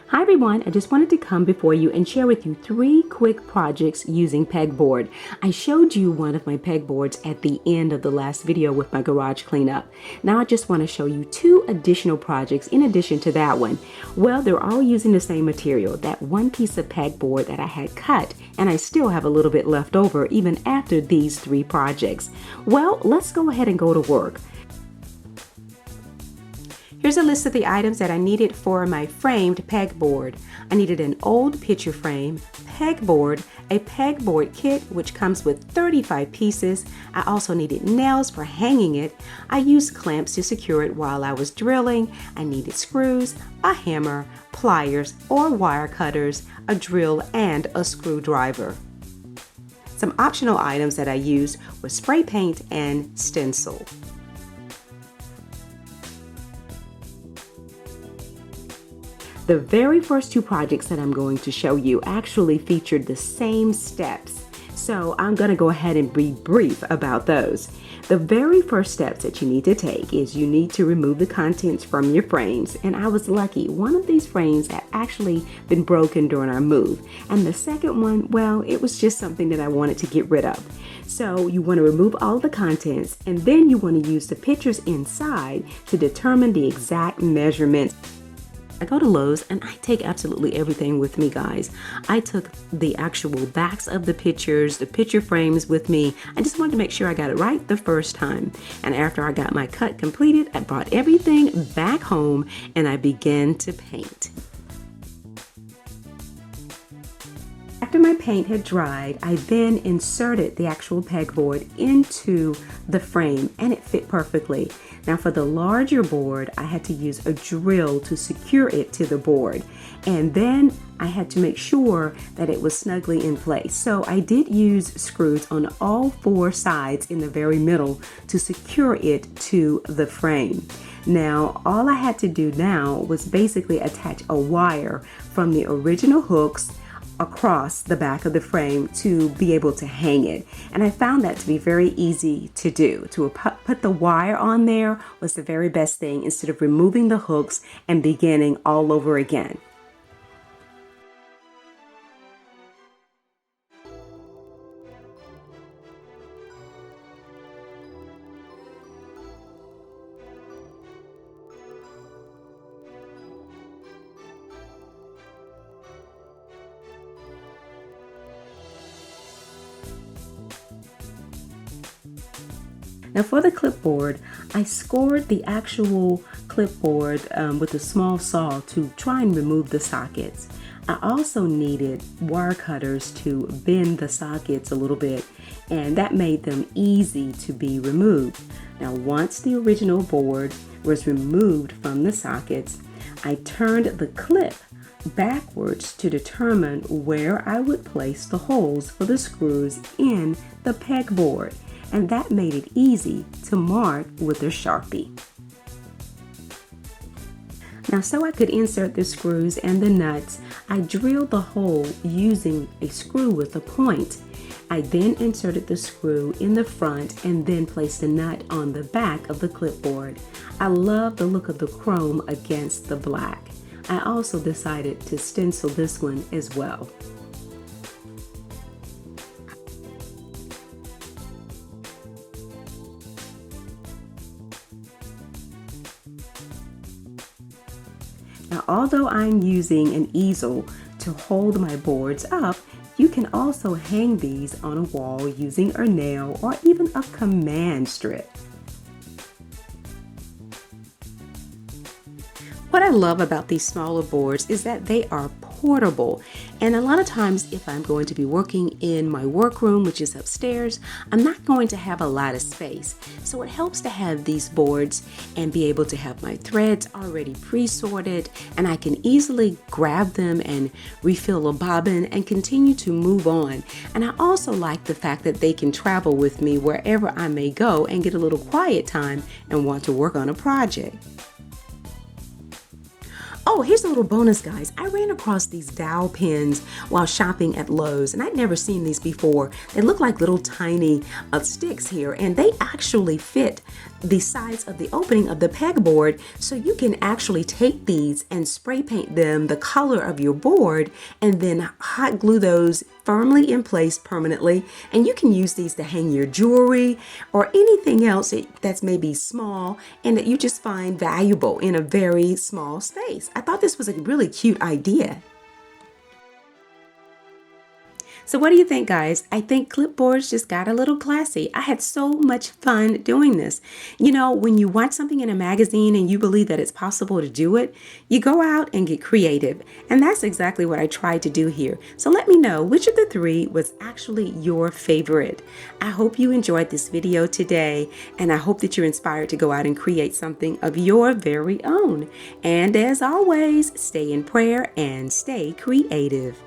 Hi everyone, I just wanted to come before you and share with you 3 quick projects using Pegboard. I showed you one of my pegboards at the end of the last video with my garage cleanup. Now I just want to show you 2 additional projects in addition to that one. Well, they're all using the same material, that one piece of pegboard that I had cut, and I still have a little bit left over even after these 3 projects. Well, let's go ahead and go to work. Here's a list of the items that I needed for my framed pegboard. I needed an old picture frame, pegboard, a pegboard kit which comes with 35 pieces. I also needed nails for hanging it. I used clamps to secure it while I was drilling. I needed screws, a hammer, pliers or wire cutters, a drill, and a screwdriver. Some optional items that I used were spray paint and stencil. The very first 2 projects that I'm going to show you actually featured the same steps, so I'm going to go ahead and be brief about those. The very first steps that you need to take is you need to remove the contents from your frames, and I was lucky. One of these frames had actually been broken during our move, and the second one, well, it was just something that I wanted to get rid of. So you want to remove all of the contents, and then you want to use the pictures inside to determine the exact measurements. I go to Lowe's and I take absolutely everything with me, guys. I took the actual backs of the pictures, the picture frames with me. I just wanted to make sure I got it right the first time. And after I got my cut completed, I brought everything back home and I began to paint. After my paint had dried, I then inserted the actual pegboard into the frame and it fit perfectly. Now for the larger board, I had to use a drill to secure it to the board. And then I had to make sure that it was snugly in place. So I did use screws on all 4 sides in the very middle to secure it to the frame. Now, all I had to do now was basically attach a wire from the original hooks across the back of the frame to be able to hang it, and I found that to be very easy to do. To put the wire on there was the very best thing instead of removing the hooks and beginning all over again. Now for the clipboard, I scored the actual clipboard with a small saw to try and remove the sockets. I also needed wire cutters to bend the sockets a little bit, and that made them easy to be removed. Now once the original board was removed from the sockets, I turned the clip backwards to determine where I would place the holes for the screws in the pegboard. And that made it easy to mark with a Sharpie. Now, so I could insert the screws and the nuts, I drilled the hole using a screw with a point. I then inserted the screw in the front and then placed the nut on the back of the clipboard. I love the look of the chrome against the black. I also decided to stencil this one as well. Now, although I'm using an easel to hold my boards up, you can also hang these on a wall using a nail or even a command strip. What I love about these smaller boards is that they are portable, and a lot of times if I'm going to be working in my workroom, which is upstairs, I'm not going to have a lot of space. So it helps to have these boards and be able to have my threads already pre-sorted, and I can easily grab them and refill a bobbin and continue to move on. And I also like the fact that they can travel with me wherever I may go and get a little quiet time and want to work on a project. Oh, here's a little bonus, guys. I ran across these dowel pins while shopping at Lowe's, and I'd never seen these before. They look like little tiny sticks here, and they actually fit the sides of the opening of the pegboard, so you can actually take these and spray paint them the color of your board and then hot glue those firmly in place permanently. And you can use these to hang your jewelry or anything else that's maybe small and that you just find valuable in a very small space. I thought this was a really cute idea. So what do you think, guys? I think Clipboards just got a little classy. I had so much fun doing this. You know, when you watch something in a magazine and you believe that it's possible to do it, you go out and get creative. And that's exactly what I tried to do here. So let me know which of the three was actually your favorite. I hope you enjoyed this video today, and I hope that you're inspired to go out and create something of your very own. And as always, stay in prayer and stay creative.